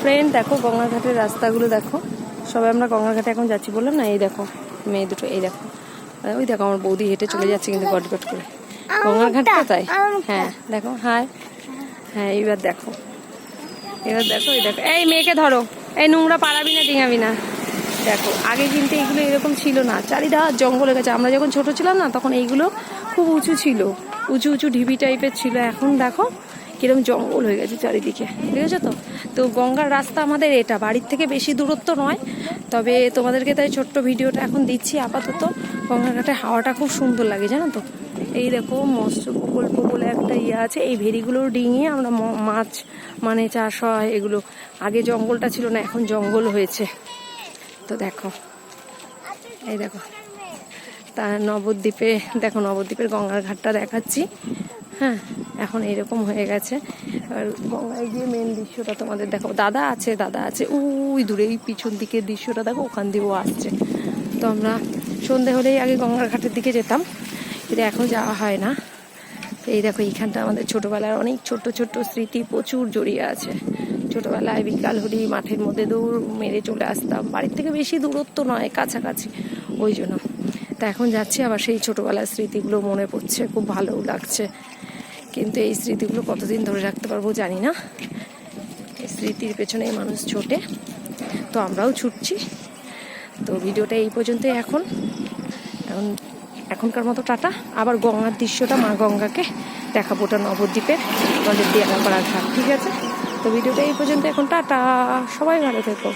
Friend দেখো গঙ্গার ঘাটের রাস্তাগুলো দেখো, সবাই আমরা গঙ্গার ঘাটে এখন যাচ্ছি বললাম না। এই দেখো মেয়ে দুটো, এই দেখো ওই দেখো আমার বৌদি হেঁটে চলে যাচ্ছে কিন্তু গটগট করে গঙ্গার ঘাটটা। তাই হ্যাঁ দেখো, হাই হ্যাঁ এইবার দেখো, এবার দেখো এই দেখো, এই মেয়েকে ধরো, এই নোংরা পাড়াবি না ডিঙাবি না। দেখো আগে কিন্তু এইগুলো এরকম ছিল না, চারিধার জঙ্গল হয়ে গেছে। আমরা যখন ছোট ছিলাম না তখন এইগুলো খুব উঁচু ছিল, উঁচু উঁচু ঢিবি টাইপের ছিল। এখন দেখো কিরকম জঙ্গল হয়ে গেছে চারিদিকে, বুঝেছো তো। তো গঙ্গার রাস্তা আমাদের এটা বাড়ির থেকে বেশি দূরত্ব নয়, তবে তোমাদেরকে তাই ছোট্ট ভিডিওটা এখন দিচ্ছি আপাতত। গঙ্গার ঘাটে হাওয়াটা খুব সুন্দর লাগে জানো তো। এই দেখো মৎস্য প্রকল্প বলে একটা ইয়ে আছে, এই ভেড়িগুলোর ডিঙিয়ে আমরা মাছ মানে চাষ হয় এগুলো। আগে জঙ্গলটা ছিল না, এখন জঙ্গল হয়েছে। তো দেখো এই দেখো তা নবদ্বীপে দেখো, নবদ্বীপের গঙ্গার ঘাটটা দেখাচ্ছি। হ্যাঁ এখন এইরকম হয়ে গেছে। আর গঙ্গায় গিয়ে মেন দৃশ্যটা তোমাদের দেখো, দাদা আছে ওই দূরে এই পিছন দিকের দৃশ্যটা দেখো, ওখান দিয়েও আসছে। তো আমরা সন্ধে হলেই আগে গঙ্গার ঘাটের দিকে যেতাম, কিন্তু এখন যাওয়া হয় না। তো এই দেখো এইখানটা আমাদের ছোটোবেলার অনেক ছোট্ট ছোট্ট স্মৃতি প্রচুর জড়িয়ে আছে। ছোটোবেলায় বিকাল হলেই মাঠের মধ্যে দৌড় মেরে চলে আসতাম, বাড়ির থেকে বেশি দূরত্ব নয়, কাছাকাছি, ওই জন্য। তা এখন যাচ্ছি আবার সেই ছোটোবেলার স্মৃতিগুলো মনে পড়ছে, খুব ভালোও লাগছে। কিন্তু এই স্মৃতিগুলো কতদিন ধরে রাখতে পারবো জানি না। এই স্মৃতির পেছনে মানুষ ছোটে, তো আমরাও ছুটছি। তো ভিডিওটা এই পর্যন্তই এখনকার মতো টাটা। আবার গঙ্গার দৃশ্যটা, মা গঙ্গাকে দেখাবো, ওটা নবদ্বীপের আমাদের দিয়ালাপাড়া ঘাট, ঠিক আছে। তো ভিডিওটা এই পর্যন্ত এখন টাটা, সবাই ভালো থেকো।